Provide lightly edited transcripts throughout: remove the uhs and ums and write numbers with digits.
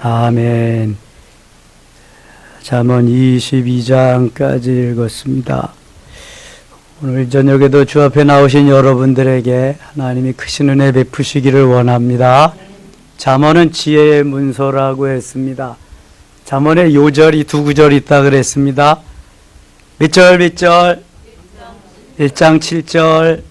아멘. 잠언 22장까지 읽었습니다. 오늘 저녁에도 주 앞에 나오신 여러분들에게 하나님이 크신 은혜 베푸시기를 원합니다. 잠언은 지혜의 문서라고 했습니다. 잠언에 요절이 두 구절 있다 그랬습니다. 몇 절? 1장 7절,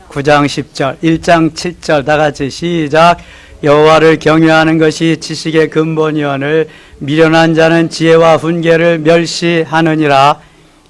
9장 10절, 1장 7절 다 같이 시작. 여호와를 경외하는 것이 지식의 근본이오늘 미련한 자는 지혜와 훈계를 멸시하느니라.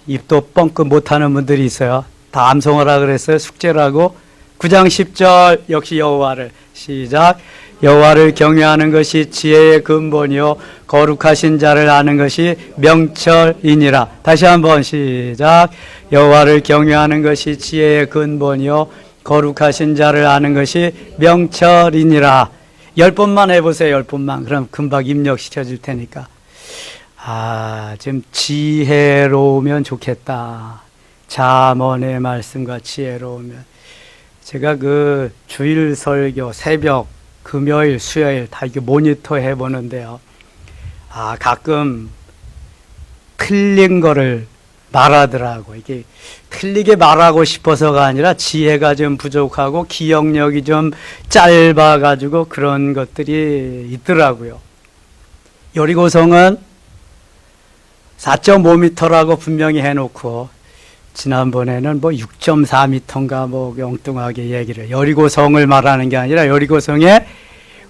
입도 뻥끗 못하는 분들이 있어요. 다 암송하라 그랬어요. 숙제라고. 9장 10절 역시 여호와를 시작. 여호와를 경외하는 것이 지혜의 근본이요 거룩하신 자를 아는 것이 명철이니라. 다시 한번 시작. 여호와를 경외하는 것이 지혜의 근본이요 거룩하신 자를 아는 것이 명철이니라. 10번만 해보세요. 10번만. 그럼 금방 입력시켜 줄 테니까. 좀 지혜로우면 좋겠다. 잠언의 말씀과 지혜로우면. 제가 그 주일 설교, 새벽, 금요일, 수요일 다 이렇게 모니터 해보는데요. 가끔 틀린 거를 말하더라고. 이게 틀리게 말하고 싶어서가 아니라 지혜가 좀 부족하고 기억력이 좀 짧아가지고 그런 것들이 있더라고요. 여리고성은 4.5m라고 분명히 해놓고 지난번에는 6.4m인가 엉뚱하게 얘기를 해요. 여리고성을 말하는 게 아니라 여리고성의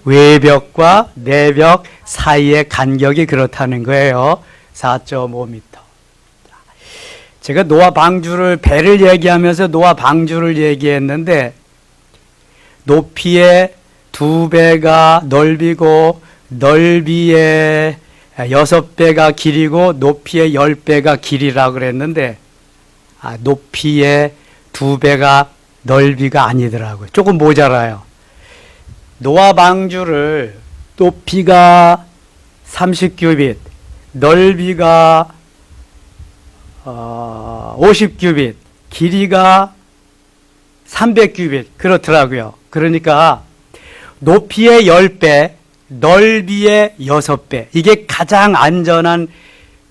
외벽과 내벽 사이의 간격이 그렇다는 거예요. 4.5m. 제가 노아 방주를 배를 얘기하면서 노아 방주를 얘기했는데 높이에 2배가 넓이고 넓이에 6배가 길이고 높이에 10배가 길이라고 그랬는데 높이에 2배가 넓이가 아니더라고요. 조금 모자라요. 노아 방주를 높이가 30규빗, 넓이가 50규빗, 길이가 300규빗 그렇더라고요. 그러니까 높이의 10배, 넓이의 6배. 이게 가장 안전한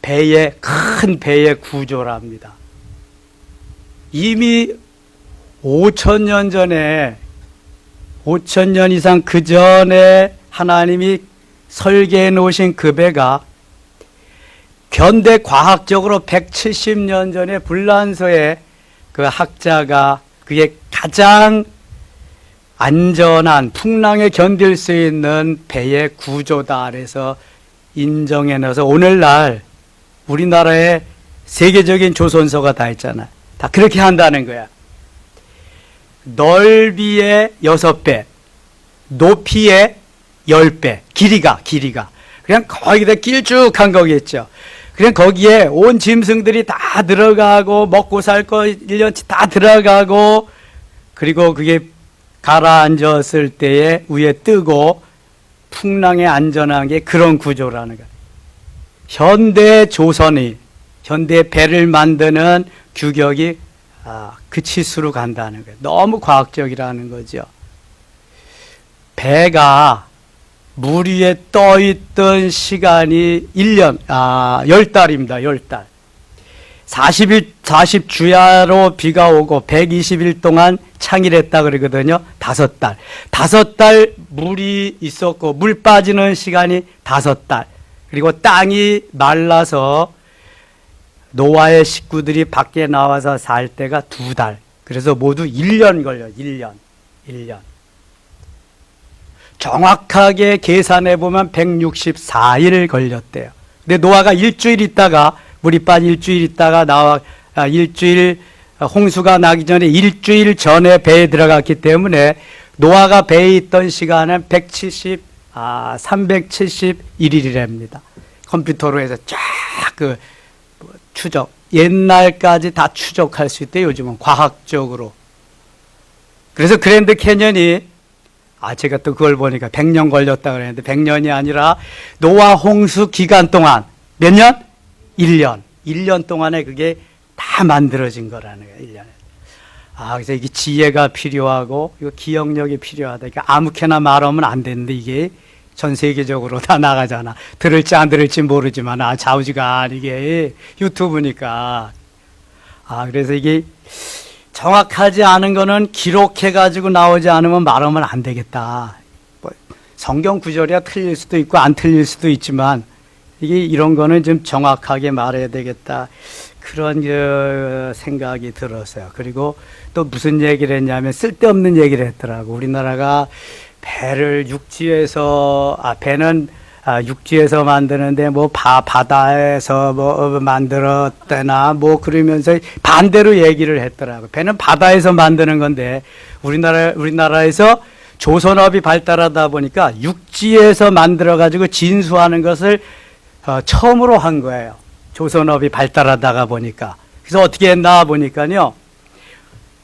큰 배의 구조랍니다. 이미 5,000년 전에 5,000년 이상 그 전에 하나님이 설계해 놓으신 그 배가 현대 과학적으로 170년 전에 불란서에 그 학자가 그게 가장 안전한 풍랑에 견딜 수 있는 배의 구조다 그래서 인정해 넣어서 오늘날 우리나라에 세계적인 조선소가 다 있잖아요. 다 그렇게 한다는 거야. 넓이의 6배, 높이의 10배, 길이가. 그냥 거기다 길쭉한 거겠죠. 그냥 거기에 온 짐승들이 다 들어가고, 먹고 살 거 1년치 다 들어가고, 그리고 그게 가라앉았을 때에 위에 뜨고, 풍랑에 안전한 게 그런 구조라는 거야. 현대 조선이, 현대 배를 만드는 규격이 그 치수로 간다는 거예요. 너무 과학적이라는 거죠. 배가 물 위에 떠 있던 시간이 10달입니다. 10달. 40주야로 비가 오고 120일 동안 창일했다 그러거든요. 5달. 5달 물이 있었고 물 빠지는 시간이 5달. 그리고 땅이 말라서 노아의 식구들이 밖에 나와서 살 때가 2달. 그래서 모두 1년 걸려요. 1년. 정확하게 계산해 보면 164일 걸렸대요. 근데 노아가 일주일 있다가 물이 빠진 일주일 있다가 일주일 홍수가 나기 전에 일주일 전에 배에 들어갔기 때문에 노아가 배에 있던 시간은 371일이랍니다. 컴퓨터로 해서 쫙 추적, 옛날까지 다 추적할 수 있대요. 요즘은 과학적으로. 그래서 그랜드 캐년이 제가 또 그걸 보니까 100년 걸렸다 그랬는데 100년이 아니라 노아 홍수 기간 동안 몇 년? 1년. 1년 동안에 그게 다 만들어진 거라는 거예요. 1년에. 그래서 이게 지혜가 필요하고 이거 기억력이 필요하다. 그러니까 아무렇게나 말하면 안 되는데 이게 전 세계적으로 다 나가잖아. 들을지 안 들을지 모르지만, 좌우지간이게 유튜브니까. 그래서 이게 정확하지 않은 거는 기록해가지고 나오지 않으면 말하면 안 되겠다. 뭐 성경 구절이야 틀릴 수도 있고 안 틀릴 수도 있지만, 이게 이런 거는 좀 정확하게 말해야 되겠다. 그런 생각이 들었어요. 그리고 또 무슨 얘기를 했냐면 쓸데없는 얘기를 했더라고. 우리나라가 배를 배는 육지에서 만드는데 뭐 바다에서 뭐 만들었대나 뭐 그러면서 반대로 얘기를 했더라고. 배는 바다에서 만드는 건데 우리나라에서 조선업이 발달하다 보니까 육지에서 만들어 가지고 진수하는 것을 처음으로 한 거예요. 조선업이 발달하다가 보니까. 그래서 어떻게 했나 보니까요.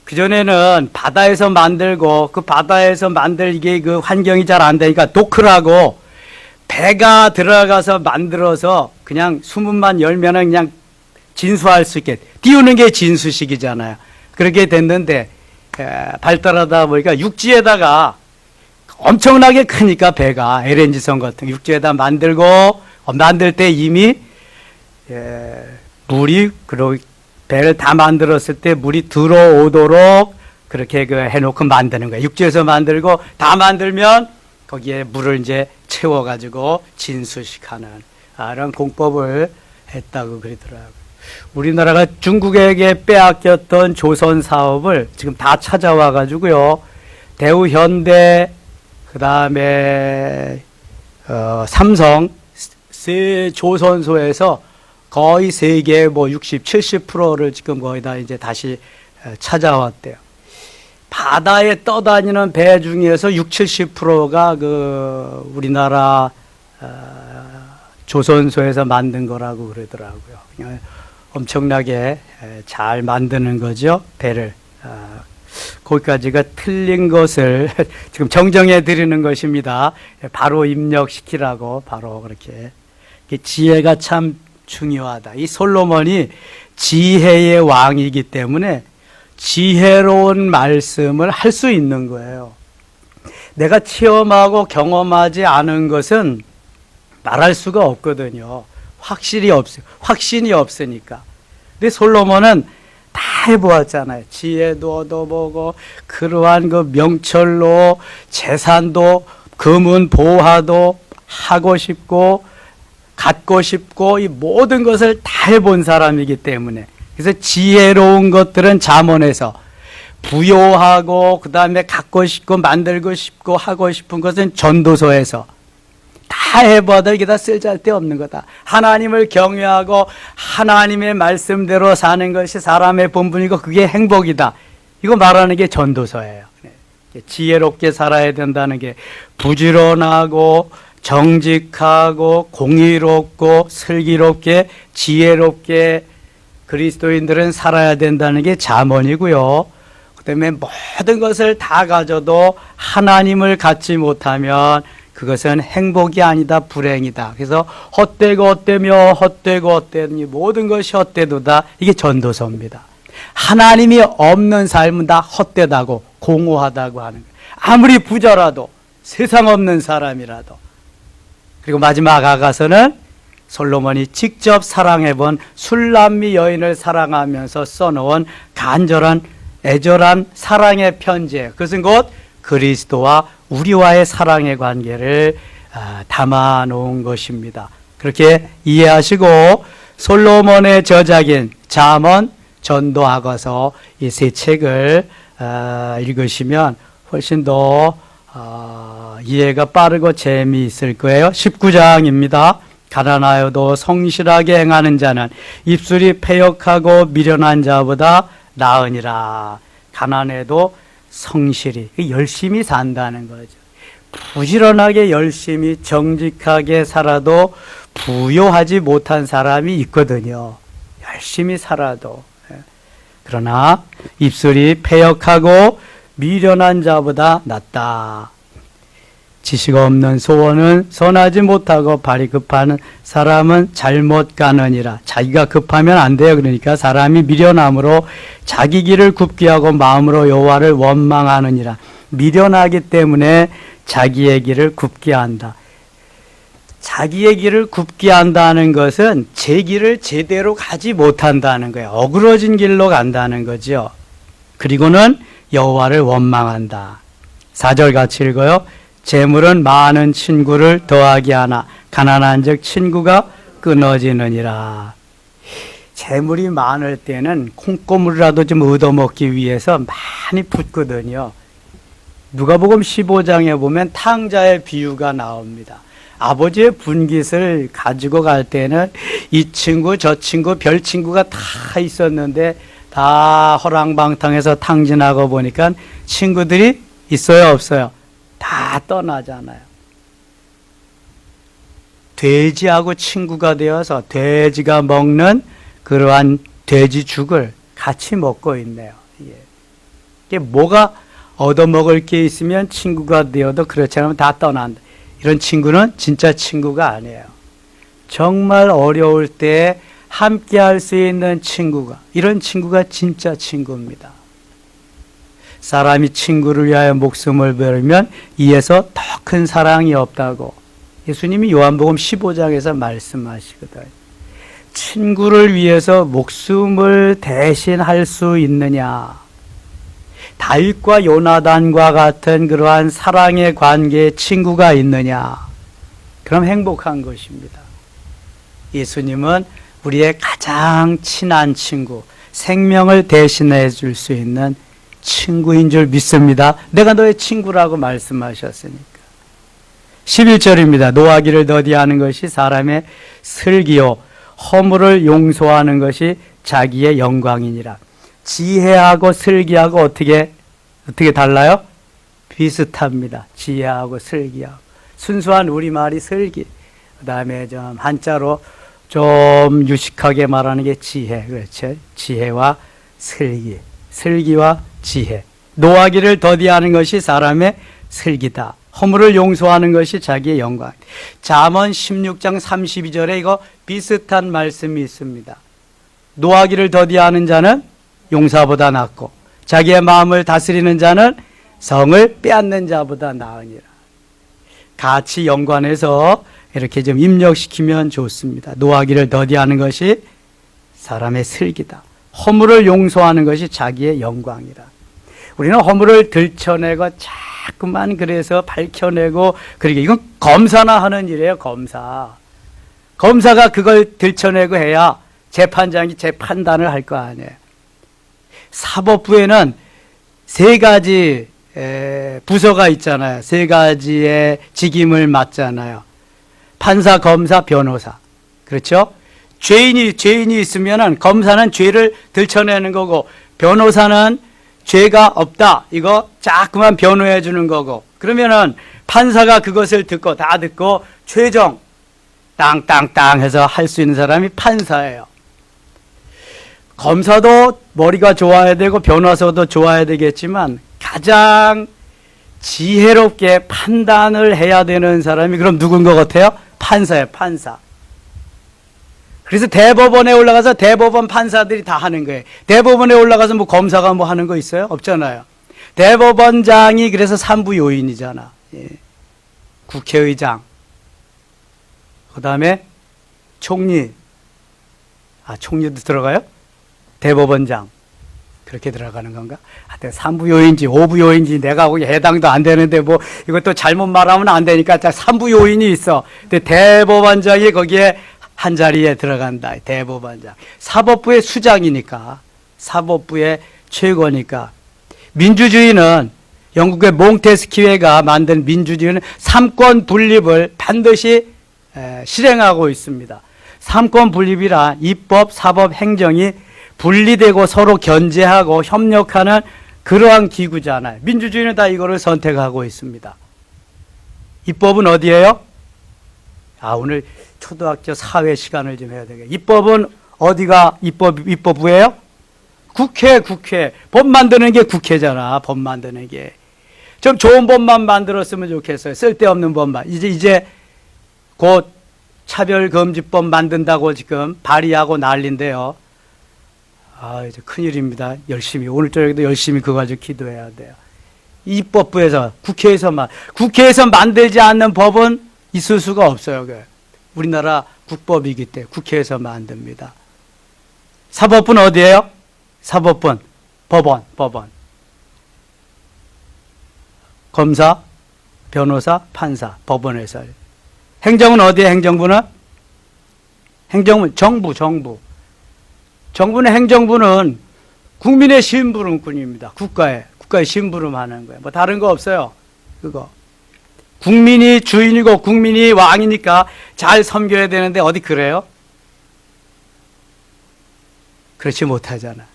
그전에는 바다에서 만들고 그 바다에서 만들기에 그 환경이 잘 안 되니까 도크라고 배가 들어가서 만들어서 그냥 수문만 열면은 그냥 진수할 수 있게 띄우는 게 진수식이잖아요. 그렇게 됐는데 발달하다 보니까 육지에다가 엄청나게 크니까 배가 LNG선 같은 육지에다 만들 때 이미 물이 배를 다 만들었을 때 물이 들어오도록 그렇게 해놓고 만드는 거예요. 육지에서 만들고 다 만들면 거기에 물을 이제 채워가지고 진수식하는 이런 공법을 했다고 그러더라고요. 우리나라가 중국에게 빼앗겼던 조선 사업을 지금 다 찾아와가지고요. 대우, 현대, 그 다음에 삼성 세 조선소에서 거의 세계 뭐 60, 70%를 지금 거의 다 이제 다시 찾아왔대요. 바다에 떠다니는 배 중에서 60, 70%가 우리나라 조선소에서 만든 거라고 그러더라고요. 그냥 엄청나게 잘 만드는 거죠, 배를. 거기까지가 틀린 것을 지금 정정해 드리는 것입니다. 바로 입력시키라고 바로 그렇게. 지혜가 참 중요하다. 이 솔로몬이 지혜의 왕이기 때문에 지혜로운 말씀을 할 수 있는 거예요. 내가 체험하고 경험하지 않은 것은 말할 수가 없거든요. 확신이 없으니까. 근데 솔로몬은 다 해보았잖아요. 지혜도 얻어보고 그러한 명철로 재산도 금은 보화도 하고 싶고 갖고 싶고 이 모든 것을 다 해본 사람이기 때문에 그래서 지혜로운 것들은 잠언에서 부요하고 그 다음에 갖고 싶고 만들고 싶고 하고 싶은 것은 전도서에서 다 해봐도 이게 다 쓸데없는 거다. 하나님을 경외하고 하나님의 말씀대로 사는 것이 사람의 본분이고 그게 행복이다. 이거 말하는 게 전도서예요. 지혜롭게 살아야 된다는 게 부지런하고 정직하고 공의롭고 슬기롭게 지혜롭게 그리스도인들은 살아야 된다는 게 잠언이고요. 그다음에 모든 것을 다 가져도 하나님을 갖지 못하면 그것은 행복이 아니다 불행이다. 그래서 헛되고 헛되며 헛되고 헛되니 모든 것이 헛되도다. 이게 전도서입니다. 하나님이 없는 삶은 다 헛되다고 공허하다고 하는 거예요. 아무리 부자라도 세상 없는 사람이라도. 그리고 마지막 아가서는 솔로몬이 직접 사랑해본 술람미 여인을 사랑하면서 써놓은 간절한 애절한 사랑의 편지예요. 그것은 곧 그리스도와 우리와의 사랑의 관계를 담아놓은 것입니다. 그렇게 이해하시고 솔로몬의 저작인 잠언, 전도하고서 이 세 책을 읽으시면 훨씬 더 이해가 빠르고 재미있을 거예요. 19장입니다. 가난하여도 성실하게 행하는 자는 입술이 패역하고 미련한 자보다 나으니라. 가난해도 성실히 열심히 산다는 거죠. 부지런하게 열심히 정직하게 살아도 부요하지 못한 사람이 있거든요. 열심히 살아도. 그러나 입술이 패역하고 미련한 자보다 낫다. 지식 없는 소원은 선하지 못하고 발이 급한 사람은 잘못 가느니라. 자기가 급하면 안 돼요. 그러니까 사람이 미련함으로 자기 길을 굽게 하고 마음으로 여호와를 원망하느니라. 미련하기 때문에 자기의 길을 굽게 한다. 자기의 길을 굽게 한다는 것은 제 길을 제대로 가지 못한다는 거예요. 어그러진 길로 간다는 거죠. 그리고는 여호와를 원망한다. 4절 같이 읽어요. 재물은 많은 친구를 더하게 하나 가난한 즉 친구가 끊어지느니라. 재물이 많을 때는 콩고물이라도 좀 얻어먹기 위해서 많이 붓거든요. 누가복음 15장에 보면 탕자의 비유가 나옵니다. 아버지의 분깃을 가지고 갈 때는 이 친구 저 친구 별 친구가 다 있었는데 다 허랑방탕해서 탕진하고 보니까 친구들이 있어요 없어요? 다 떠나잖아요. 돼지하고 친구가 되어서 돼지가 먹는 그러한 돼지죽을 같이 먹고 있네요. 이게 뭐가 얻어먹을 게 있으면 친구가 되어도 그렇지 않으면 다 떠난다. 이런 친구는 진짜 친구가 아니에요. 정말 어려울 때 함께 할 수 있는 친구가, 이런 친구가 진짜 친구입니다. 사람이 친구를 위하여 목숨을 버리면 이에서 더 큰 사랑이 없다고 예수님이 요한복음 15장에서 말씀하시거든요. 친구를 위해서 목숨을 대신할 수 있느냐? 다윗과 요나단과 같은 그러한 사랑의 관계에 친구가 있느냐? 그럼 행복한 것입니다. 예수님은 우리의 가장 친한 친구, 생명을 대신해 줄 수 있는 친구인 줄 믿습니다. 내가 너의 친구라고 말씀하셨으니까. 11절입니다. 노하기를 더디하는 것이 사람의 슬기요 허물을 용서하는 것이 자기의 영광이니라. 지혜하고 슬기하고 어떻게 달라요? 비슷합니다. 지혜하고 슬기하고. 순수한 우리말이 슬기. 그 다음에 좀 한자로 좀 유식하게 말하는 게 지혜. 그렇죠? 지혜와 슬기. 슬기와 지혜. 노하기를 더디하는 것이 사람의 슬기다. 허물을 용서하는 것이 자기의 영광. 잠언 16장 32절에 이거 비슷한 말씀이 있습니다. 노하기를 더디하는 자는 용사보다 낫고 자기의 마음을 다스리는 자는 성을 빼앗는 자보다 나으니라. 같이 연관해서 이렇게 좀 입력시키면 좋습니다. 노하기를 더디하는 것이 사람의 슬기다. 허물을 용서하는 것이 자기의 영광이라. 우리는 허물을 들춰내고 자꾸만 그래서 밝혀내고, 그러게 이건 검사나 하는 일이에요. 검사가 그걸 들춰내고 해야 재판장이 재판단을 할 거 아니에요. 사법부에는 세 가지 부서가 있잖아요. 세 가지의 직임을 맡잖아요. 판사, 검사, 변호사. 그렇죠? 죄인이 있으면은 검사는 죄를 들춰내는 거고, 변호사는 죄가 없다. 이거 자꾸만 변호해 주는 거고, 그러면은 판사가 그것을 다 듣고 최종 땅땅땅 해서 할 수 있는 사람이 판사예요. 검사도 머리가 좋아야 되고 변호사도 좋아야 되겠지만 가장 지혜롭게 판단을 해야 되는 사람이 그럼 누군 것 같아요? 판사예요. 판사. 그래서 대법원에 올라가서 대법원 판사들이 다 하는 거예요. 대법원에 올라가서 뭐 검사가 뭐 하는 거 있어요? 없잖아요. 대법원장이 그래서 삼부 요인이잖아. 예. 국회의장, 그 다음에 총리. 총리도 들어가요? 대법원장. 그렇게 들어가는 건가? 하여튼 3부 요인인지 5부 요인인지 내가 거기 해당도 안 되는데 뭐 이것도 잘못 말하면 안 되니까 3부 요인이 있어. 근데 대법원장이 거기에 한 자리에 들어간다. 대법원장. 사법부의 수장이니까, 사법부의 최고니까. 민주주의는 영국의 몽테스키웨가 만든 민주주의는 삼권 분립을 반드시 실행하고 있습니다. 삼권 분립이라 입법, 사법, 행정이 분리되고 서로 견제하고 협력하는 그러한 기구잖아요. 민주주의는 다 이거를 선택하고 있습니다. 입법은 어디예요? 오늘 초등학교 사회 시간을 좀 해야 되겠다. 입법은 어디가 입법부예요? 국회. 법 만드는 게 국회잖아. 법 만드는 게. 좀 좋은 법만 만들었으면 좋겠어요. 쓸데없는 법만. 이제 곧 차별금지법 만든다고 지금 발의하고 난리인데요. 이제 큰일입니다. 열심히. 오늘 저녁에도 열심히 그거 가지고 기도해야 돼요. 입법부에서, 국회에서 만들지 않는 법은 있을 수가 없어요. 우리나라 국법이기 때문에 국회에서 만듭니다. 사법부는 어디예요? 사법부는 법원. 검사, 변호사, 판사, 법원에서. 행정은 어디에 행정부는? 정부는 행정부는 국민의 심부름꾼입니다. 국가의 심부름하는 거예요. 뭐 다른 거 없어요. 그거. 국민이 주인이고 국민이 왕이니까 잘 섬겨야 되는데 어디 그래요? 그렇지 못하잖아.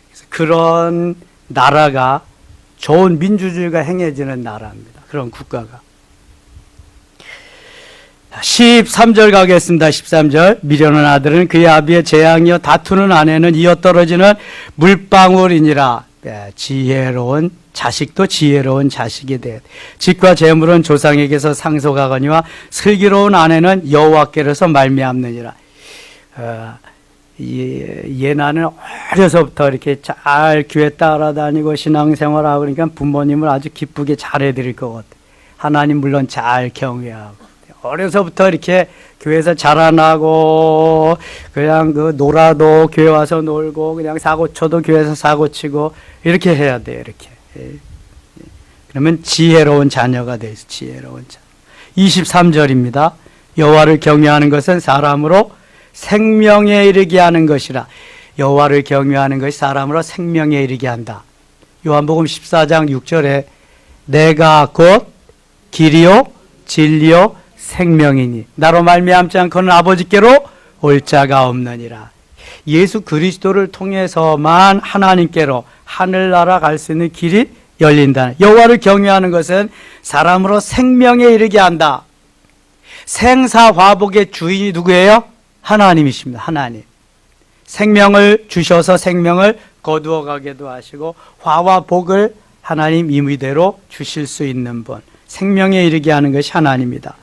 그래서 그런 나라가 좋은 민주주의가 행해지는 나라입니다. 그런 국가가. 13절 가겠습니다. 13절. 미련한 아들은 그의 아비의 재앙이요 다투는 아내는 이어 떨어지는 물방울이니라. 지혜로운 자식도 지혜로운 자식이 돼. 집과 재물은 조상에게서 상속하거니와 슬기로운 아내는 여호와께로서 말미암느니라. 나는 어려서부터 이렇게 잘 교회 따라다니고 신앙생활하고 그러니까 부모님을 아주 기쁘게 잘해드릴 것 같아요. 하나님 물론 잘 경외하고. 어려서부터 이렇게 교회에서 자라나고 그냥 놀아도 교회 와서 놀고 그냥 사고 쳐도 교회에서 사고 치고 이렇게 해야 돼요. 이렇게. 그러면 지혜로운 자녀가 돼서 지혜로운 자녀. 23절입니다. 여호와를 경외하는 것은 사람으로 생명에 이르게 하는 것이라. 여호와를 경외하는 것이 사람으로 생명에 이르게 한다. 요한복음 14장 6절에 내가 곧 길이요 진리요 생명이니 나로 말미암지 않고는 아버지께로 올 자가 없느니라. 예수 그리스도를 통해서만 하나님께로 하늘나라 갈 수 있는 길이 열린다. 여호와를 경외하는 것은 사람으로 생명에 이르게 한다. 생사화복의 주인이 누구예요? 하나님이십니다. 하나님. 생명을 주셔서 생명을 거두어 가게도 하시고 화와 복을 하나님 임의대로 주실 수 있는 분. 생명에 이르게 하는 것이 하나님입니다.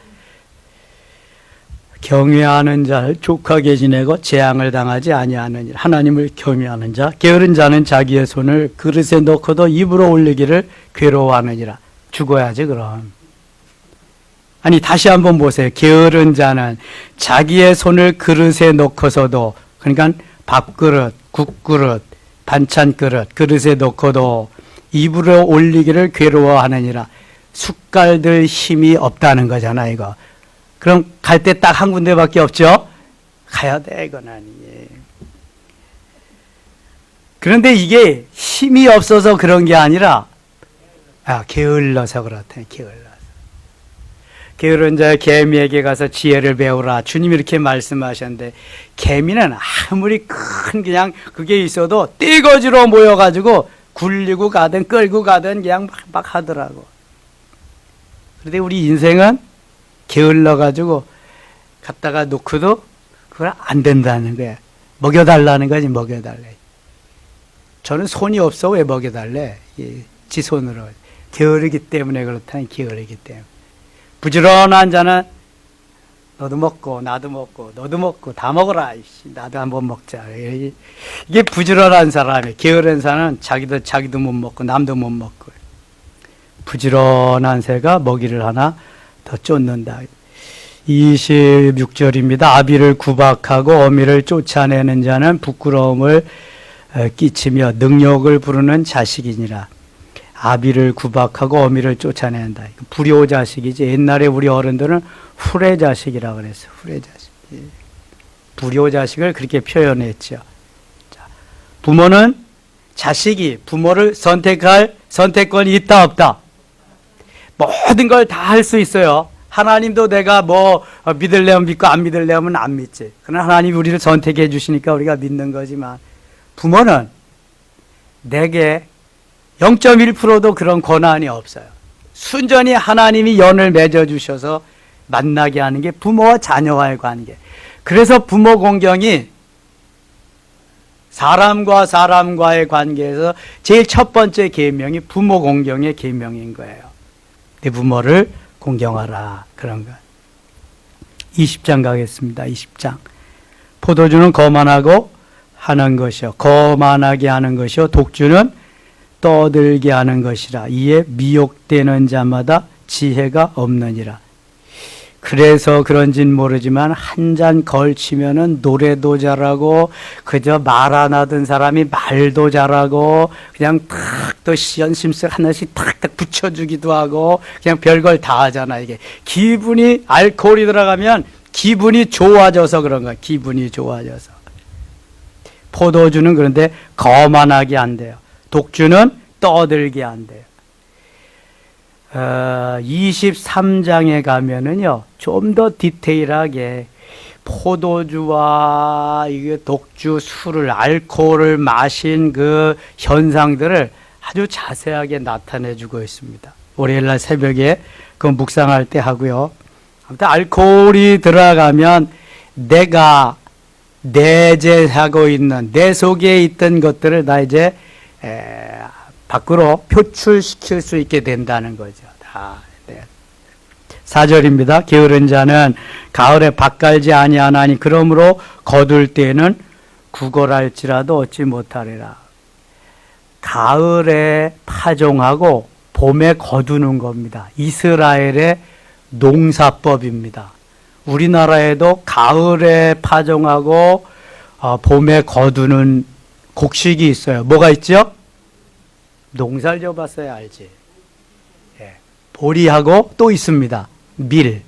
경외하는 자를 족하게 지내고 재앙을 당하지 아니하느니라. 하나님을 경외하는 자, 게으른 자는 자기의 손을 그릇에 넣고도 입으로 올리기를 괴로워하느니라. 죽어야지 그럼. 아니 다시 한번 보세요. 게으른 자는 자기의 손을 그릇에 넣고서도, 그러니까 밥그릇, 국그릇, 반찬그릇, 그릇에 넣고도 입으로 올리기를 괴로워하느니라. 숟갈들 힘이 없다는 거잖아 이거. 그럼 갈 때 딱 한 군데밖에 없죠? 가야 돼, 이거는. 그런데 이게 힘이 없어서 그런 게 아니라, 게을러서 그렇대, 게을러서. 게으른 자의 개미에게 가서 지혜를 배우라. 주님이 이렇게 말씀하셨는데, 개미는 아무리 큰 그냥 그게 있어도 떼거지로 모여가지고 굴리고 가든 끌고 가든 그냥 막 하더라고. 그런데 우리 인생은 게을러가지고 갖다가 놓고도 그걸 안 된다는 거야. 먹여달라는 거지, 먹여달래. 저는 손이 없어 왜 먹여달래? 지 손으로. 게으르기 때문에 그렇다니, 게으르기 때문에. 부지런한 자는 너도 먹고 나도 먹고 너도 먹고 다 먹어라. 나도 한번 먹자. 이게 부지런한 사람이에요. 게으른 사람은 자기도 못 먹고 남도 못 먹고. 부지런한 새가 먹이를 하나 더 쫓는다. 26절입니다. 아비를 구박하고 어미를 쫓아내는 자는 부끄러움을 끼치며 능욕을 부르는 자식이니라. 아비를 구박하고 어미를 쫓아낸다. 불효 자식이지. 옛날에 우리 어른들은 후레 자식이라고 그랬어요. 후레 자식. 불효 자식을 그렇게 표현했죠. 부모는 자식이 부모를 선택할 선택권이 있다 없다? 모든 걸 다 할 수 있어요. 하나님도 내가 뭐 믿으려면 믿고 안 믿으려면 안 믿지. 그러나 하나님이 우리를 선택해 주시니까 우리가 믿는 거지만 부모는 내게 0.1%도 그런 권한이 없어요. 순전히 하나님이 연을 맺어 주셔서 만나게 하는 게 부모와 자녀와의 관계. 그래서 부모 공경이 사람과 사람과의 관계에서 제일 첫 번째 계명이 부모 공경의 계명인 거예요. 내 부모를 공경하라. 그런 것. 20장 가겠습니다. 20장. 포도주는 거만하고 하는 것이요. 거만하게 하는 것이요. 독주는 떠들게 하는 것이라. 이에 미혹되는 자마다 지혜가 없느니라. 그래서 그런진 모르지만 한 잔 걸치면은 노래도 잘하고 그저 말 안 하던 사람이 말도 잘하고 그냥 탁또 연심술 하나씩 탁탁 붙여주기도 하고 그냥 별걸 다 하잖아. 이게 기분이 알코올이 들어가면 기분이 좋아져서 그런 거야. 기분이 좋아져서. 포도주는 그런데 거만하게 안 돼요. 독주는 떠들게 안 돼요. 23장에 가면은요, 좀 더 디테일하게 포도주와 이게 독주, 술을, 알코올을 마신 그 현상들을 아주 자세하게 나타내 주고 있습니다. 월요일날 새벽에 그 묵상할 때 하고요. 아무튼 알코올이 들어가면 내가 내재하고 있는 내 속에 있던 것들을 다 이제 밖으로 표출시킬 수 있게 된다는 거죠. 다. 네. 4절입니다. 게으른 자는 가을에 밭 갈지 아니하나니 그러므로 거둘 때에는 구걸할지라도 얻지 못하리라. 가을에 파종하고 봄에 거두는 겁니다. 이스라엘의 농사법입니다. 우리나라에도 가을에 파종하고 봄에 거두는 곡식이 있어요. 뭐가 있죠? 농사를 지어봤어야 알지. 예. 보리하고 또 있습니다. 밀.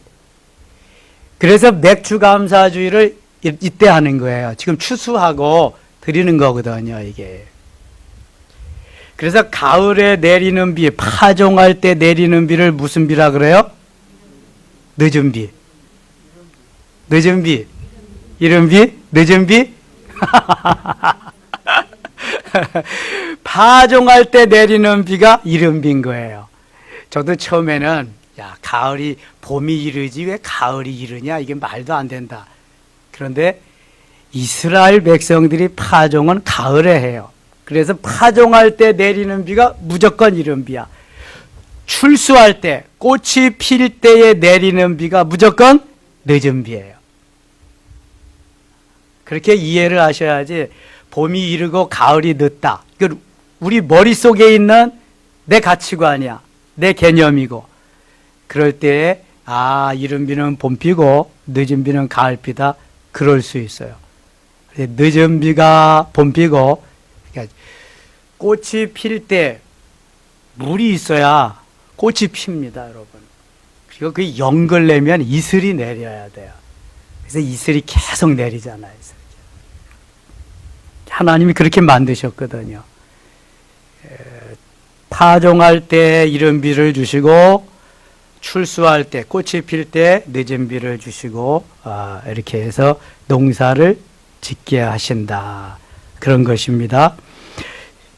그래서 맥주 감사주의를 이때 하는 거예요. 지금 추수하고 드리는 거거든요, 이게. 그래서 가을에 내리는 비, 파종할 때 내리는 비를 무슨 비라 그래요? 늦은 비. 늦은 비. 이른 비? 늦은 비? 파종할 때 내리는 비가 이른 비인 거예요. 저도 처음에는 야, 가을이 봄이 이르지 왜 가을이 이르냐, 이게 말도 안 된다. 그런데 이스라엘 백성들이 파종은 가을에 해요. 그래서 파종할 때 내리는 비가 무조건 이른 비야. 출수할 때, 꽃이 필 때에 내리는 비가 무조건 늦은 비예요. 그렇게 이해를 하셔야지 봄이 이르고 가을이 늦다. 우리 머릿속에 있는 내 가치관이야. 내 개념이고. 그럴 때에 이른 비는 봄비고 늦은 비는 가을비다. 그럴 수 있어요. 늦은 비가 봄비고, 그러니까 꽃이 필 때 물이 있어야 꽃이 핍니다, 여러분. 그리고 그 영걸 내면 이슬이 내려야 돼요. 그래서 이슬이 계속 내리잖아요. 하나님이 그렇게 만드셨거든요. 파종할 때 이른 비를 주시고 출수할 때 꽃이 필 때 늦은 비를 주시고 이렇게 해서 농사를 짓게 하신다. 그런 것입니다.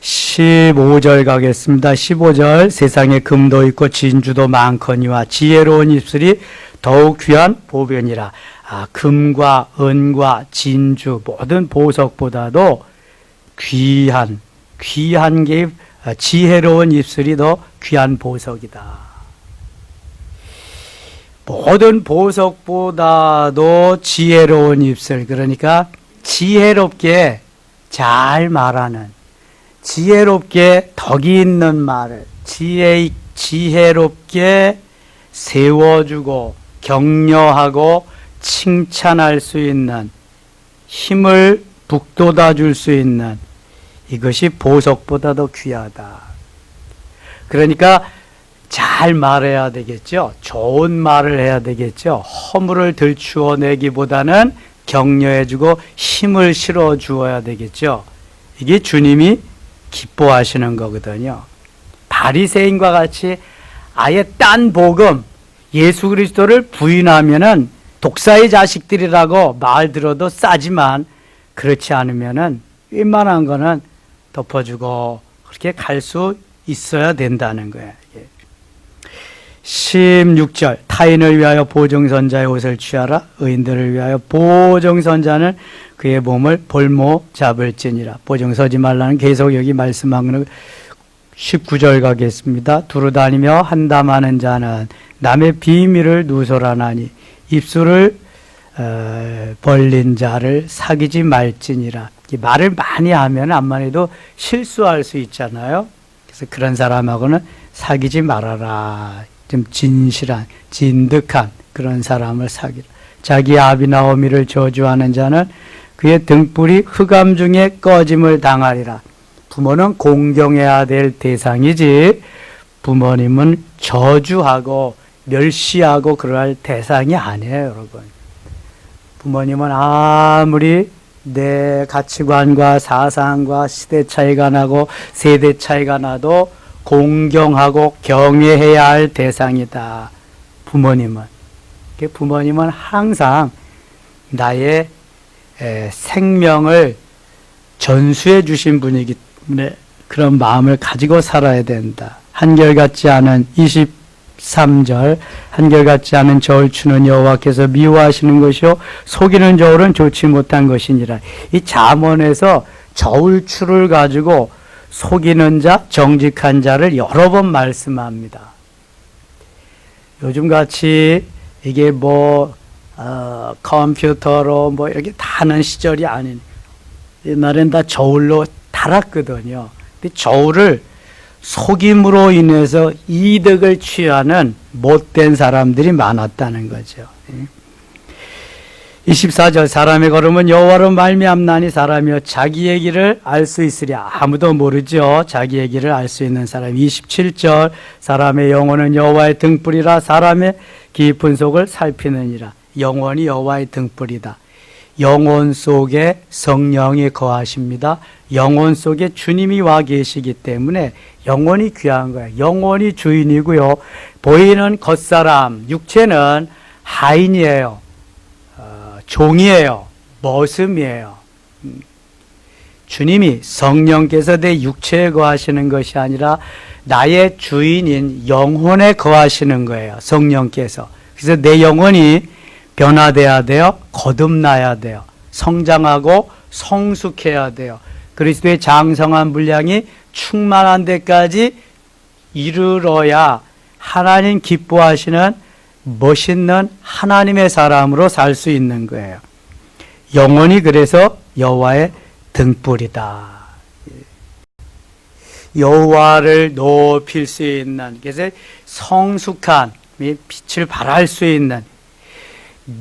15절 가겠습니다. 15절 세상에 금도 있고 진주도 많거니와 지혜로운 입술이 더욱 귀한 보변이라. 금과 은과 진주 모든 보석보다도 귀한 게 지혜로운 입술이 더 귀한 보석이다. 모든 보석보다도 지혜로운 입술, 그러니까 지혜롭게 잘 말하는, 지혜롭게 덕이 있는 말을 지혜롭게 세워주고 격려하고 칭찬할 수 있는, 힘을 북돋아 줄 수 있는, 이것이 보석보다도 귀하다. 그러니까 잘 말해야 되겠죠. 좋은 말을 해야 되겠죠. 허물을 들추어내기보다는 격려해주고 힘을 실어주어야 되겠죠. 이게 주님이 기뻐하시는 거거든요. 바리새인과 같이 아예 딴 복음, 예수 그리스도를 부인하면은 독사의 자식들이라고 말 들어도 싸지만, 그렇지 않으면은 웬만한 거는 덮어주고 그렇게 갈 수 있어야 된다는 거예요. 16절 타인을 위하여 보증선자의 옷을 취하라. 의인들을 위하여 보증선자는 그의 몸을 볼모 잡을지니라. 보증 서지 말라는 계속 여기 말씀하는 19절 가겠습니다. 두루 다니며 한담하는 자는 남의 비밀을 누설하나니 입술을 벌린 자를 사귀지 말지니라. 말을 많이 하면 암만 해도 실수할 수 있잖아요. 그래서 그런 사람하고는 사귀지 말아라. 좀 진실한, 진득한 그런 사람을 사귀라. 자기 아비나오미를 저주하는 자는 그의 등불이 흑암 중에 꺼짐을 당하리라. 부모는 공경해야 될 대상이지 부모님은 저주하고 멸시하고 그럴 대상이 아니에요, 여러분. 부모님은 아무리 내 가치관과 사상과 시대 차이가 나고 세대 차이가 나도 공경하고 경외해야 할 대상이다. 부모님은 항상 나의 생명을 전수해 주신 분이기 때문에 그런 마음을 가지고 살아야 된다. 한결같지 않은 23절 한결같지 않은 저울 추는 여호와께서 미워하시는 것이요 속이는 저울은 좋지 못한 것이니라. 이 잠언에서 저울 추를 가지고 속이는 자, 정직한 자를 여러 번 말씀합니다. 요즘같이 이게 컴퓨터로 이렇게 다 하는 시절이 아닌, 옛날엔 다 저울로 달았거든요. 근데 저울을 속임으로 인해서 이득을 취하는 못된 사람들이 많았다는 거죠. 24절 사람의 걸음은 여호와로 말미암나니 사람이여 자기의 길을 알 수 있으랴. 아무도 모르죠. 자기의 길을 알 수 있는 사람. 27절 사람의 영혼은 여호와의 등불이라 사람의 깊은 속을 살피느니라. 영혼이 여호와의 등불이다. 영혼 속에 성령이 거하십니다. 영혼 속에 주님이 와 계시기 때문에 영혼이 귀한 거예요. 영혼이 주인이고요. 보이는 겉사람, 육체는 하인이에요. 종이에요. 머슴이에요. 주님이 성령께서 내 육체에 거하시는 것이 아니라 나의 주인인 영혼에 거하시는 거예요. 성령께서. 그래서 내 영혼이 변화돼야 돼요. 거듭나야 돼요. 성장하고 성숙해야 돼요. 그리스도의 장성한 분량이 충만한 데까지 이르러야 하나님 기뻐하시는 멋있는 하나님의 사람으로 살 수 있는 거예요. 영혼이 그래서 여호와의 등불이다. 여호와를 높일 수 있는, 그래서 성숙한 빛을 발할 수 있는,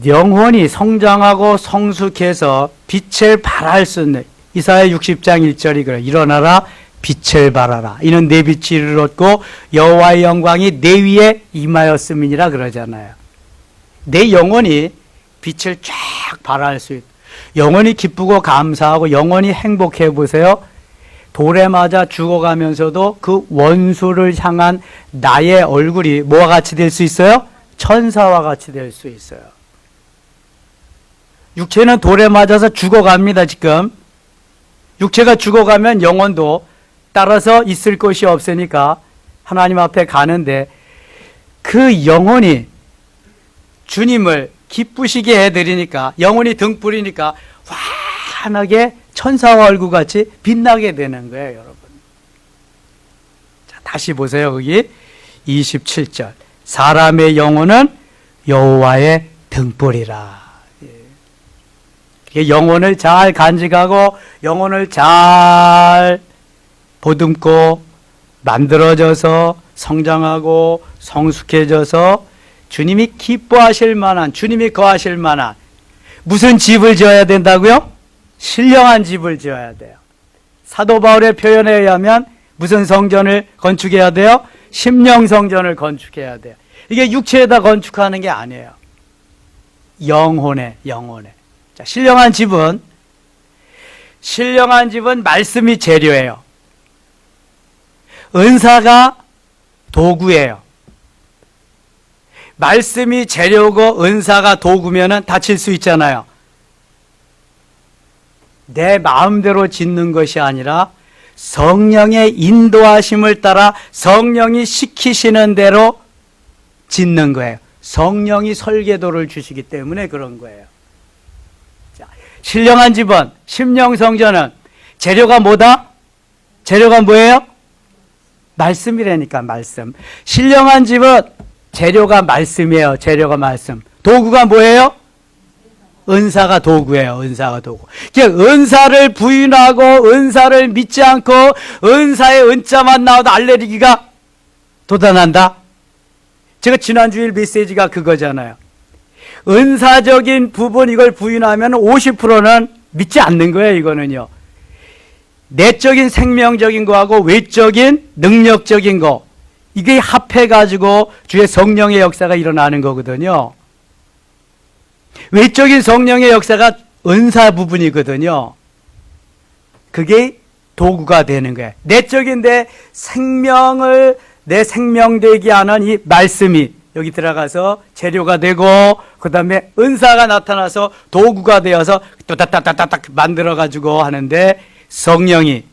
영혼이 성장하고 성숙해서 빛을 발할 수 있는, 이사야 60장 1절이 그래요. 일어나라 빛을 발하라. 이는 내 빛이 이르렀고 여호와의 영광이 내 위에 임하였음이니라 그러잖아요. 내 영혼이 빛을 쫙 발할 수 있다. 영혼이 기쁘고 감사하고 영혼이 행복해 보세요. 돌에 맞아 죽어가면서도 그 원수를 향한 나의 얼굴이 뭐와 같이 될 수 있어요? 천사와 같이 될 수 있어요. 육체는 돌에 맞아서 죽어갑니다. 지금 육체가 죽어가면 영혼도 따라서 있을 곳이 없으니까 하나님 앞에 가는데, 그 영혼이 주님을 기쁘시게 해드리니까, 영혼이 등불이니까 환하게 천사와 얼굴같이 빛나게 되는 거예요, 여러분. 자, 다시 보세요. 거기 27절 사람의 영혼은 여호와의 등불이라. 영혼을 잘 간직하고 영혼을 잘 보듬고 만들어져서 성장하고 성숙해져서 주님이 기뻐하실 만한, 주님이 거하실 만한 무슨 집을 지어야 된다고요? 신령한 집을 지어야 돼요. 사도 바울의 표현에 의하면 무슨 성전을 건축해야 돼요? 심령 성전을 건축해야 돼요. 이게 육체에다 건축하는 게 아니에요. 영혼에. 자, 신령한 집은 말씀이 재료예요. 은사가 도구예요. 말씀이 재료고 은사가 도구면은 다칠 수 있잖아요. 내 마음대로 짓는 것이 아니라 성령의 인도하심을 따라 성령이 시키시는 대로 짓는 거예요. 성령이 설계도를 주시기 때문에 그런 거예요. 자, 신령한 집은, 심령성전은 재료가 뭐다? 재료가 뭐예요? 말씀이라니까, 말씀. 신령한 집은 재료가 말씀이에요. 재료가 말씀. 도구가 뭐예요? 은사가 도구예요. 은사가 도구. 은사를 부인하고 은사를 믿지 않고 은사의 은자만 나와도 알레르기가 돋아난다. 제가 지난주일 메시지가 그거잖아요. 은사적인 부분 이걸 부인하면 50%는 믿지 않는 거예요. 이거는요. 내적인 생명적인 거하고 외적인 능력적인 거, 이게 합해가지고 주의 성령의 역사가 일어나는 거거든요. 외적인 성령의 역사가 은사 부분이거든요. 그게 도구가 되는 거예요. 내적인데 내 생명되게 하는 이 말씀이 여기 들어가서 재료가 되고, 그 다음에 은사가 나타나서 도구가 되어서 또딱딱딱딱 만들어가지고 하는데, 성령이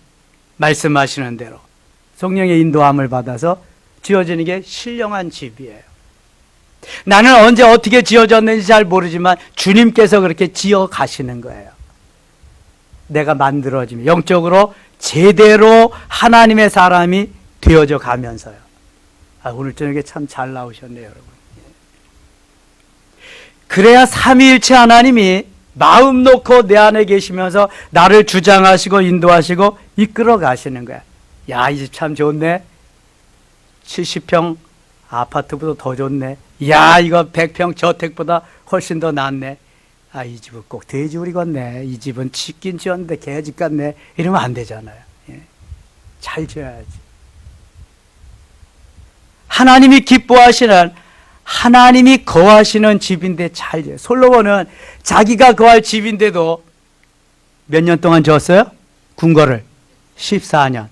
말씀하시는 대로 성령의 인도함을 받아서 지어지는 게 신령한 집이에요. 나는 언제 어떻게 지어졌는지 잘 모르지만 주님께서 그렇게 지어 가시는 거예요. 내가 만들어지면 영적으로 제대로 하나님의 사람이 되어져 가면서요. 오늘 저녁에 참 잘 나오셨네요, 여러분. 그래야 삼위일체 하나님이 마음 놓고 내 안에 계시면서 나를 주장하시고 인도하시고 이끌어 가시는 거야. 야, 이 집 참 좋네. 70평 아파트보다 더 좋네. 야, 이거 100평 저택보다 훨씬 더 낫네. 이 집은 꼭 돼지우리 같네. 이 집은 짓긴 지었는데 개집 같네. 이러면 안 되잖아요. 잘 지어야지. 하나님이 기뻐하시는, 하나님이 거하시는 집인데 잘 지어요. 솔로몬은 자기가 거할 집인데도 몇 년 동안 지었어요? 궁궐을 14년.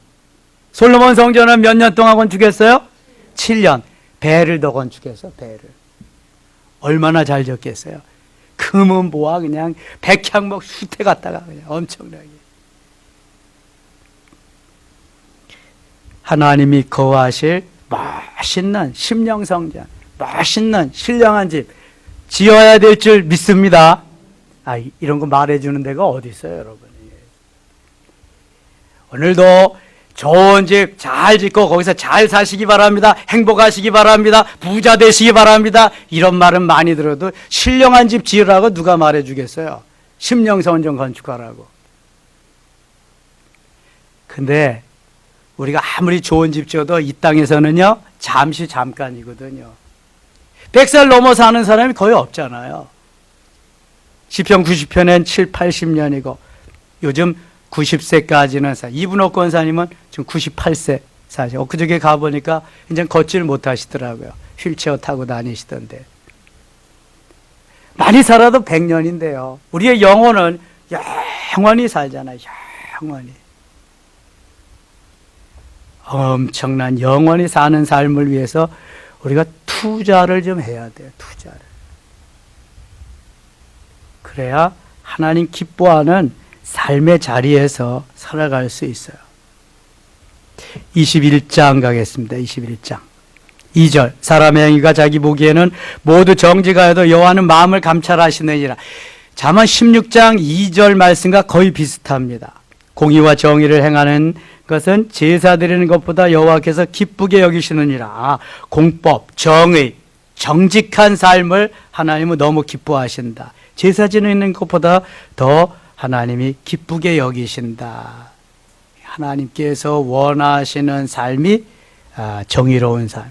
솔로몬 성전은 몇 년 동안 건축했어요? 7년. 배를 더 건축했어, 배를. 얼마나 잘 지었겠어요? 금은 뭐야, 그냥 백향목 수태 갖다가 그냥 엄청나게. 하나님이 거하실 멋있는 심령성전, 멋있는 신령한 집 지어야 될 줄 믿습니다. 이런 거 말해주는 데가 어디 있어요, 여러분? 오늘도 좋은 집 잘 짓고 거기서 잘 사시기 바랍니다. 행복하시기 바랍니다. 부자 되시기 바랍니다. 이런 말은 많이 들어도 신령한 집 지으라고 누가 말해주겠어요? 심령성전 건축하라고. 근데 우리가 아무리 좋은 집 지어도 이 땅에서는요, 잠깐이거든요. 100살 넘어 사는 사람이 거의 없잖아요. 시편 90편엔 7, 80년이고 요즘 90세까지는 이분옥 권사님은 지금 98세 사실. 엊그저께 가보니까 이제 걷지를 못하시더라고요. 휠체어 타고 다니시던데. 많이 살아도 100년인데요. 우리의 영혼은 영원히 살잖아요. 영원히. 엄청난 영원히 사는 삶을 위해서 우리가 투자를 좀 해야 돼요. 투자를. 그래야 하나님 기뻐하는 삶의 자리에서 살아갈 수 있어요. 21장 가겠습니다. 21장 2절. 사람의 행위가 자기 보기에는 모두 정직하여도 여호와는 마음을 감찰하시느니라. 잠언 16장 2절 말씀과 거의 비슷합니다. 공의와 정의를 행하는 것은 제사 드리는 것보다 여호와께서 기쁘게 여기시느니라. 공법, 정의, 정직한 삶을 하나님은 너무 기뻐하신다. 제사 지내는 것보다 더 하나님이 기쁘게 여기신다. 하나님께서 원하시는 삶이 정의로운 삶.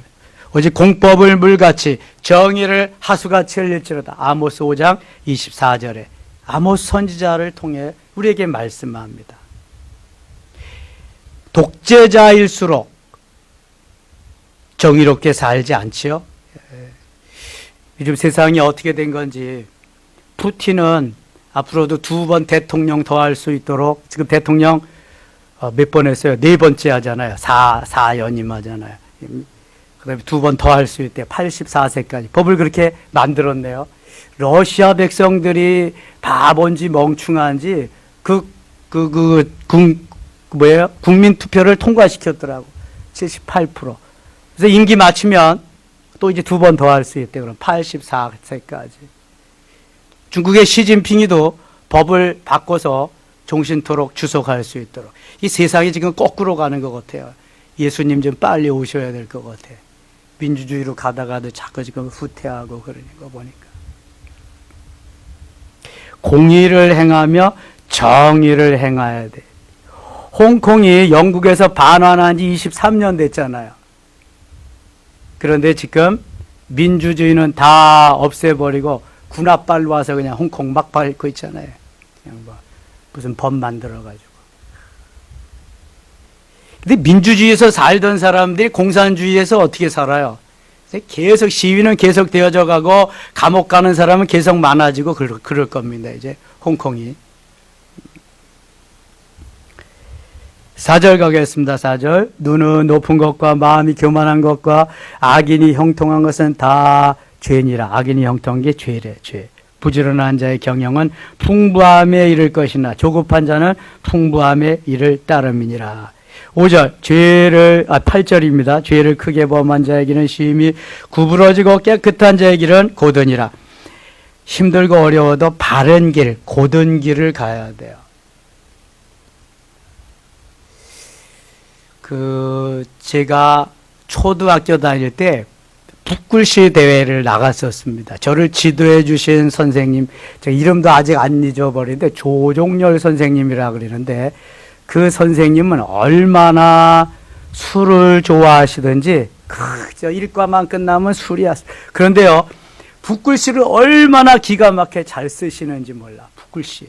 오직 공법을 물같이 정의를 하수같이 흘릴지로다. 아모스 5장 24절에 아모스 선지자를 통해 우리에게 말씀합니다. 독재자일수록 정의롭게 살지 않지요? 요즘 세상이 어떻게 된 건지. 푸틴은 앞으로도 2번 대통령 더 할 수 있도록, 지금 대통령 몇 번 했어요? 4번째 하잖아요. 4연임 하잖아요. 그 다음에 2번 더 할 수 있대요. 84세까지. 법을 그렇게 만들었네요. 러시아 백성들이 바본지 멍충한지 국민 투표를 통과시켰더라고. 78%. 그래서 임기 마치면 또 이제 2번 더 할 수 있대요. 그럼 84세까지. 중국의 시진핑이도 법을 바꿔서 종신토록 주석할 수 있도록. 이 세상이 지금 거꾸로 가는 것 같아요. 예수님 좀 빨리 오셔야 될 것 같아요. 민주주의로 가다가도 자꾸 지금 후퇴하고 그러는 거 보니까. 공의를 행하며 정의를 행해야 돼. 홍콩이 영국에서 반환한 지 23년 됐잖아요. 그런데 지금 민주주의는 다 없애버리고 군합발 와서 그냥 홍콩 막 밟고 있잖아요. 그냥 뭐 무슨 법 만들어가지고. 근데 민주주의에서 살던 사람들이 공산주의에서 어떻게 살아요? 계속 시위는 계속 되어져 가고 감옥 가는 사람은 계속 많아지고 그럴 겁니다. 이제 홍콩이. 4절 가겠습니다. 4절. 눈은 높은 것과 마음이 교만한 것과 악인이 형통한 것은 다 죄니라. 악인이 형통한 게 죄래. 죄. 부지런한 자의 경영은 풍부함에 이를 것이나 조급한 자는 풍부함에 이를 따름이니라. 5절 8절입니다. 죄를 크게 범한 자에게는 심히 구부러지고 깨끗한 자에게는 고든이라. 힘들고 어려워도 바른 길, 고든 길을 가야 돼요. 제가 초등학교 다닐 때 붓글씨 대회를 나갔었습니다. 저를 지도해 주신 선생님, 제 이름도 아직 안 잊어버리는데 조종열 선생님이라 그러는데 그 선생님은 얼마나 술을 좋아하시든지 저 일과만 끝나면 술이야. 그런데요, 붓글씨를 얼마나 기가 막히게 잘 쓰시는지 몰라. 붓글씨.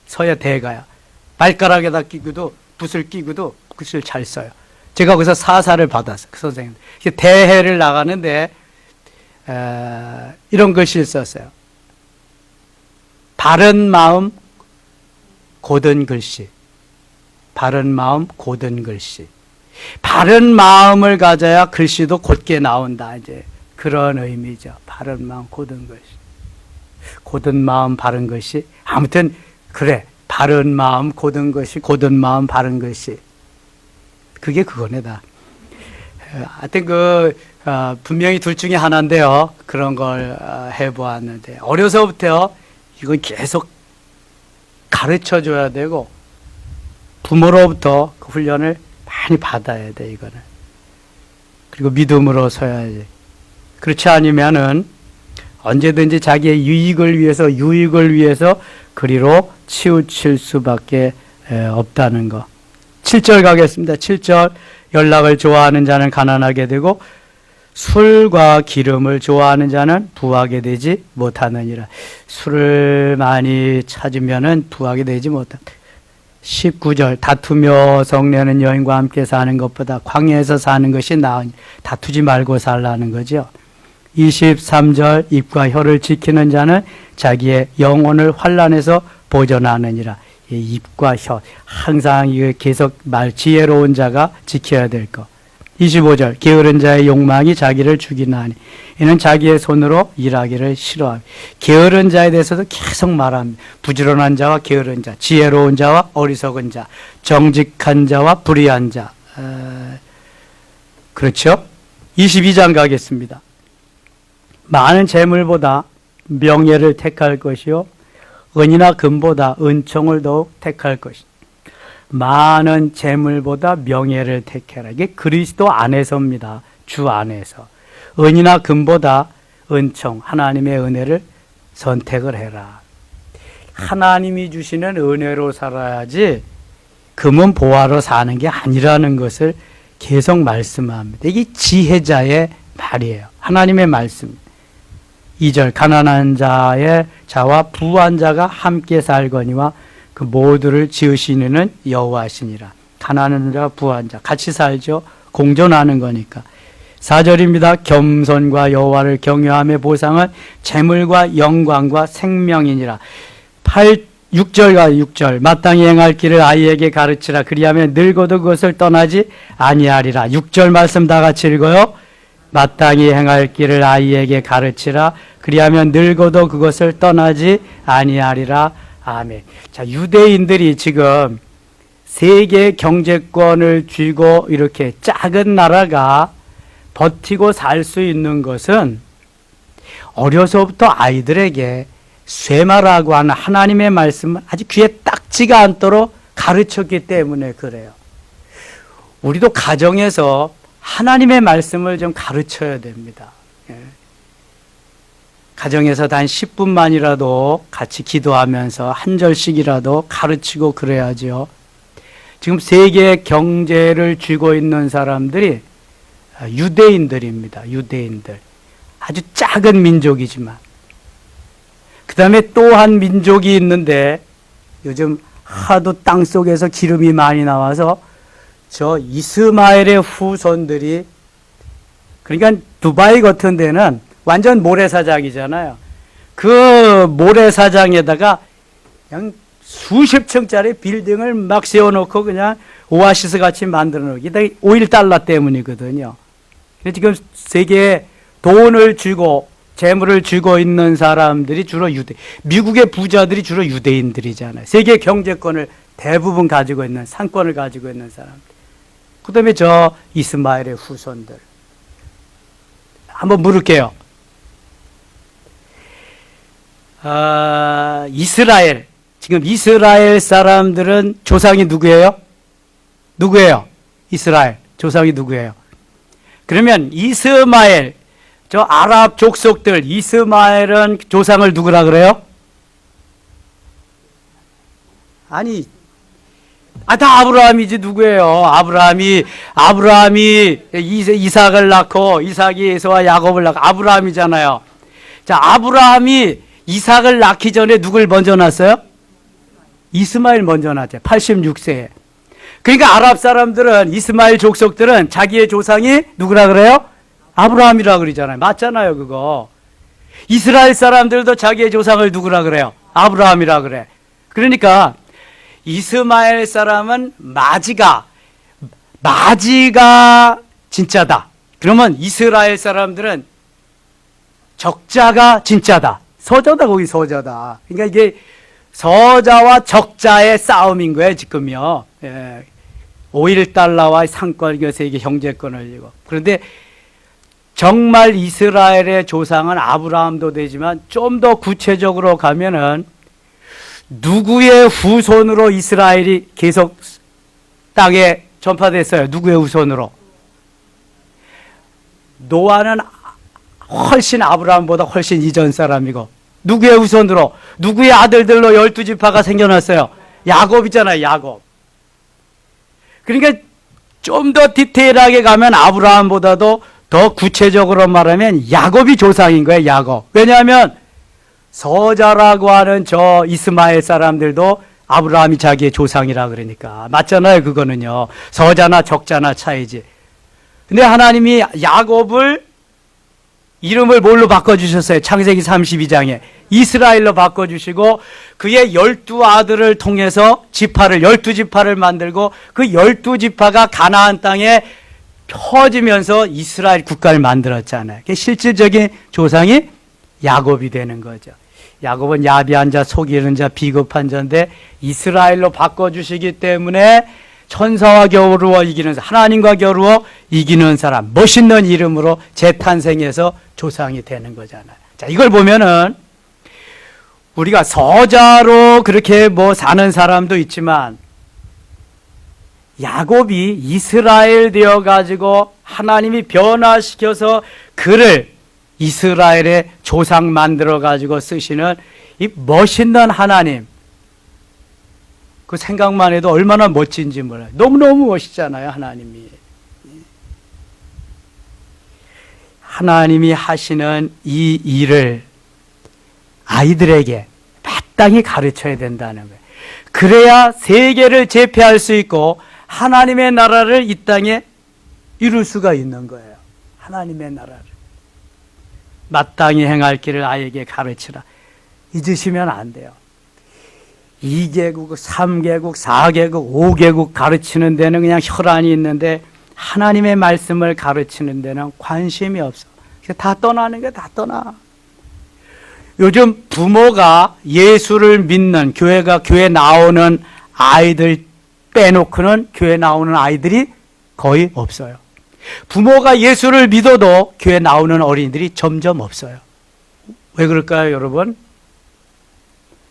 서야 대가야. 발가락에다 끼고도 붓을 끼고도 글씨를 잘 써요. 제가 거기서 사사를 받았어요. 그 선생님. 대회를 나가는데 이런 글씨를 썼어요. 바른 마음, 고든 글씨. 바른 마음, 고든 글씨. 바른 마음을 가져야 글씨도 곧게 나온다. 이제 그런 의미죠. 바른 마음, 고든 글씨. 고든 마음, 바른 글씨. 아무튼 그래. 바른 마음, 고든 글씨. 고든 마음, 바른 글씨. 그게 그거네 다. 하여튼 분명히 둘 중에 하나인데요. 그런 걸 해보았는데 어려서부터 이건 계속 가르쳐 줘야 되고 부모로부터 그 훈련을 많이 받아야 돼, 이거는. 그리고 믿음으로 서야지. 그렇지 않으면은 언제든지 자기의 유익을 위해서 그리로 치우칠 수밖에 없다는 거. 7절 가겠습니다. 7절. 연락을 좋아하는 자는 가난하게 되고 술과 기름을 좋아하는 자는 부하게 되지 못하느니라. 술을 많이 찾으면은 부하게 되지 못한다. 19절. 다투며 성내는 여인과 함께 사는 것보다 광야에서 사는 것이 나으니. 다투지 말고 살라는 거죠. 23절. 입과 혀를 지키는 자는 자기의 영혼을 환난에서 보존하느니라. 입과 혀, 항상 이거 계속 지혜로운 자가 지켜야 될 것. 25절. 게으른 자의 욕망이 자기를 죽이나니 이는 자기의 손으로 일하기를 싫어하며. 게으른 자에 대해서도 계속 말합니다. 부지런한 자와 게으른 자, 지혜로운 자와 어리석은 자, 정직한 자와 불의한 자. 그렇죠? 22장 가겠습니다. 많은 재물보다 명예를 택할 것이요 은이나 금보다 은총을 더욱 택할 것이다. 많은 재물보다 명예를 택해라. 이게 그리스도 안에서입니다. 주 안에서. 은이나 금보다 은총, 하나님의 은혜를 선택을 해라. 하나님이 주시는 은혜로 살아야지 금은 보화로 사는 게 아니라는 것을 계속 말씀합니다. 이게 지혜자의 말이에요. 하나님의 말씀. 2절. 가난한 자와 부한 자가 함께 살거니와 그 모두를 지으시는 여호와시니라. 가난한 자와 부한 자 같이 살죠. 공존하는 거니까. 4절입니다. 겸손과 여호와를 경외함의 보상은 재물과 영광과 생명이니라. 6절과 6절. 마땅히 행할 길을 아이에게 가르치라. 그리하면 늙어도 그것을 떠나지 아니하리라. 6절 말씀 다 같이 읽어요. 마땅히 행할 길을 아이에게 가르치라. 그리하면 늙어도 그것을 떠나지 아니하리라. 아멘. 자, 유대인들이 지금 세계 경제권을 쥐고 이렇게 작은 나라가 버티고 살 수 있는 것은 어려서부터 아이들에게 쇠마라고 하는 하나님의 말씀을 아주 귀에 딱지가 않도록 가르쳤기 때문에 그래요. 우리도 가정에서 하나님의 말씀을 좀 가르쳐야 됩니다. 가정에서 단 10분만이라도 같이 기도하면서 한 절씩이라도 가르치고 그래야죠. 지금 세계 경제를 쥐고 있는 사람들이 유대인들입니다. 유대인들. 아주 작은 민족이지만 그 다음에 또 한 민족이 있는데 요즘 하도 땅 속에서 기름이 많이 나와서 저 이스마엘의 후손들이, 그러니까 두바이 같은 데는 완전 모래사장이잖아요. 그 모래사장에다가 그냥 수십 층짜리 빌딩을 막 세워놓고 그냥 오아시스 같이 만들어 놓기. 다 $5 때문이거든요. 지금 세계에 돈을 쥐고 재물을 쥐고 있는 사람들이 주로 미국의 부자들이 주로 유대인들이잖아요. 세계 경제권을 대부분 가지고 있는, 상권을 가지고 있는 사람들. 그 다음에 저 이스마엘의 후손들. 한번 물을게요. 이스라엘. 지금 이스라엘 사람들은 조상이 누구예요? 누구예요? 이스라엘. 조상이 누구예요? 그러면 이스마엘, 저 아랍 족속들, 이스마엘은 조상을 누구라 그래요? 아니, 다 아브라함이지 누구예요? 아브라함이 이삭을 낳고 이삭이 에서와 야곱을 낳고 아브라함이잖아요. 자, 아브라함이 이삭을 낳기 전에 누굴 먼저 낳았어요? 이스마엘 먼저 낳았죠. 86세에. 그러니까 아랍 사람들은, 이스마엘 족속들은 자기의 조상이 누구라 그래요? 아브라함이라 그러잖아요. 맞잖아요, 그거. 이스라엘 사람들도 자기의 조상을 누구라 그래요? 아브라함이라 그래. 그러니까 이스마엘 사람은 마지가 진짜다. 그러면 이스라엘 사람들은 적자가 진짜다. 서자다, 거기 서자다. 그러니까 이게 서자와 적자의 싸움인 거예요, 지금요. 예. $5 상권, 이것에 이게 경제권을 이고. 그런데 정말 이스라엘의 조상은 아브라함도 되지만 좀 더 구체적으로 가면은 누구의 후손으로 이스라엘이 계속 땅에 전파됐어요? 누구의 후손으로? 노아는 훨씬 아브라함보다 훨씬 이전 사람이고, 누구의 후손으로? 누구의 아들들로 12지파가 생겨났어요? 야곱이잖아요, 야곱. 그러니까 좀 더 디테일하게 가면 아브라함보다도 더 구체적으로 말하면 야곱이 조상인 거예요, 야곱. 왜냐하면 서자라고 하는 저 이스마엘 사람들도 아브라함이 자기의 조상이라 그러니까. 맞잖아요, 그거는요. 서자나 적자나 차이지. 근데 하나님이 야곱을 이름을 뭘로 바꿔주셨어요? 창세기 32장에. 이스라엘로 바꿔주시고 그의 12아들을 통해서 지파를, 12지파를 만들고 그 12지파가 가나안 땅에 퍼지면서 이스라엘 국가를 만들었잖아요. 실질적인 조상이 야곱이 되는 거죠. 야곱은 야비한 자, 속이는 자, 비겁한 자인데 이스라엘로 바꿔주시기 때문에 천사와 겨루어 이기는 사람, 하나님과 겨루어 이기는 사람, 멋있는 이름으로 재탄생해서 조상이 되는 거잖아요. 자, 이걸 보면은 우리가 서자로 그렇게 사는 사람도 있지만 야곱이 이스라엘 되어가지고 하나님이 변화시켜서 그를 이스라엘의 조상 만들어가지고 쓰시는 이 멋있는 하나님, 그 생각만 해도 얼마나 멋진지 몰라요. 너무너무 멋있잖아요, 하나님이. 하나님이 하시는 이 일을 아이들에게 마땅히 가르쳐야 된다는 거예요. 그래야 세계를 제패할 수 있고 하나님의 나라를 이 땅에 이룰 수가 있는 거예요. 하나님의 나라를. 마땅히 행할 길을 아이에게 가르치라. 잊으시면 안 돼요. 2개국, 3개국, 4개국, 5개국 가르치는 데는 그냥 혈안이 있는데 하나님의 말씀을 가르치는 데는 관심이 없어. 다 떠나는 게 다 떠나. 요즘 부모가 예수를 믿는, 교회 나오는 아이들 빼놓고는 교회 나오는 아이들이 거의 없어요. 부모가 예수를 믿어도 교회 나오는 어린이들이 점점 없어요. 왜 그럴까요, 여러분?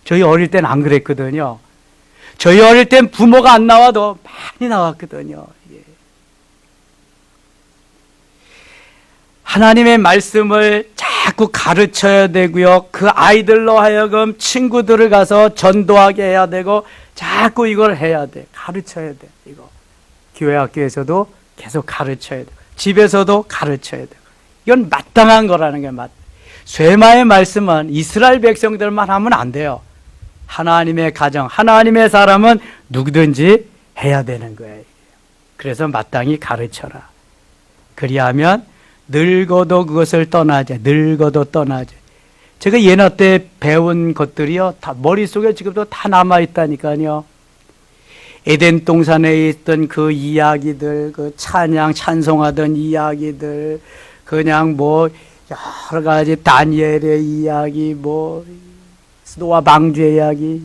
저희 어릴 땐 안 그랬거든요. 저희 어릴 땐 부모가 안 나와도 많이 나왔거든요. 하나님의 말씀을 자꾸 가르쳐야 되고요. 그 아이들로 하여금 친구들을 가서 전도하게 해야 되고 자꾸 이걸 해야 돼. 가르쳐야 돼. 이거 교회 학교에서도 계속 가르쳐야 돼. 집에서도 가르쳐야 돼. 이건 마땅한 거라는 게 쇠마의 말씀은 이스라엘 백성들만 하면 안 돼요. 하나님의 가정, 하나님의 사람은 누구든지 해야 되는 거예요. 그래서 마땅히 가르쳐라. 그리하면 늙어도 그것을 떠나지, 늙어도 떠나지. 제가 예나 때 배운 것들이요, 다 머릿속에 지금도 다 남아있다니까요. 에덴 동산에 있던 그 이야기들, 그 찬양, 찬송하던 이야기들, 그냥 뭐, 여러 가지 다니엘의 이야기, 뭐, 노아 방주의 이야기,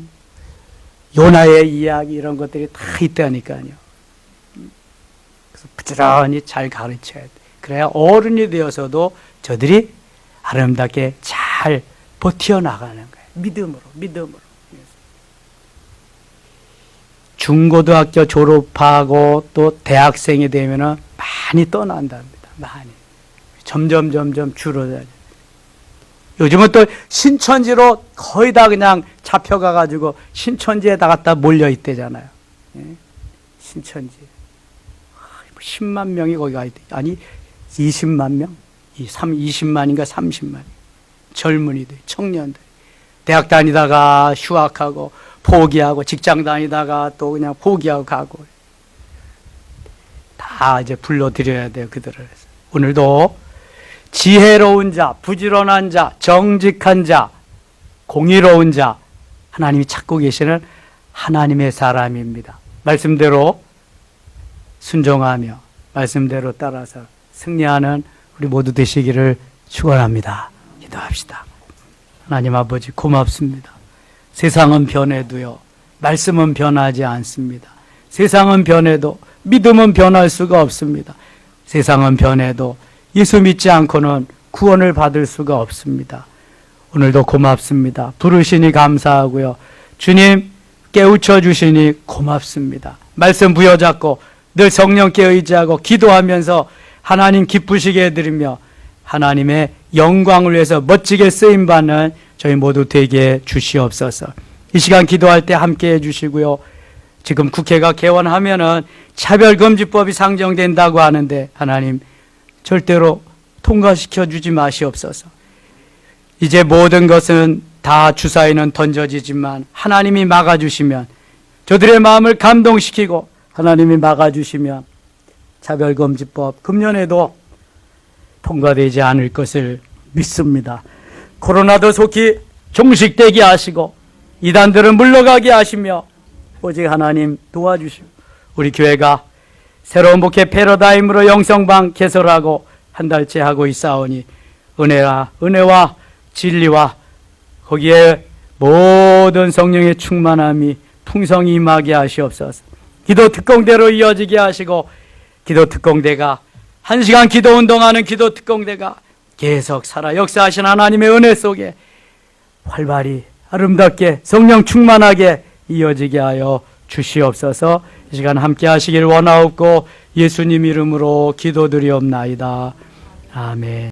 요나의 이야기, 이런 것들이 다 있다니까요. 그래서 부지런히 잘 가르쳐야 돼. 그래야 어른이 되어서도 저들이 아름답게 잘 버텨나가는 거예요. 믿음으로. 중고등학교 졸업하고 또 대학생이 되면은 많이 떠난답니다. 많이. 점점 줄어들어요. 요즘은 또 신천지로 거의 다 그냥 잡혀가가지고 신천지에 다 갖다 몰려있대잖아요. 예? 신천지. 10만 명이 거기 가 있대. 아니, 20만 명? 20만인가 30만. 젊은이들, 청년들. 대학 다니다가 휴학하고, 포기하고, 직장 다니다가 또 그냥 포기하고 가고. 다 이제 불러드려야 돼요, 그들을. 오늘도 지혜로운 자, 부지런한 자, 정직한 자, 공의로운 자, 하나님이 찾고 계시는 하나님의 사람입니다. 말씀대로 순종하며 말씀대로 따라서 승리하는 우리 모두 되시기를 축원합니다. 기도합시다. 하나님 아버지 고맙습니다. 세상은 변해도요, 말씀은 변하지 않습니다. 세상은 변해도 믿음은 변할 수가 없습니다. 세상은 변해도 예수 믿지 않고는 구원을 받을 수가 없습니다. 오늘도 고맙습니다. 부르시니 감사하고요. 주님 깨우쳐 주시니 고맙습니다. 말씀 부여잡고 늘 성령께 의지하고 기도하면서 하나님 기쁘시게 해드리며 하나님의 영광을 위해서 멋지게 쓰임받는 저희 모두 되게 주시옵소서. 이 시간 기도할 때 함께 해주시고요. 지금 국회가 개원하면은 차별금지법이 상정된다고 하는데 하나님 절대로 통과시켜 주지 마시옵소서. 이제 모든 것은 다 주사위는 던져지지만 하나님이 막아주시면, 저들의 마음을 감동시키고 하나님이 막아주시면 차별금지법 금년에도 통과되지 않을 것을 믿습니다. 코로나도 속히 종식되게 하시고 이단들은 물러가게 하시며 오직 하나님 도와주시고 우리 교회가 새로운 목회 패러다임으로 영성방 개설하고 한 달째 하고 있사오니 은혜와 진리와 거기에 모든 성령의 충만함이 풍성히 임하게 하시옵소서. 기도 특공대로 이어지게 하시고 기도 특공대가 1시간 기도 운동하는 기도 특공대가 계속 살아 역사하신 하나님의 은혜 속에 활발히 아름답게 성령 충만하게 이어지게 하여 주시옵소서. 이 시간 함께 하시길 원하옵고 예수님 이름으로 기도드리옵나이다. 아멘.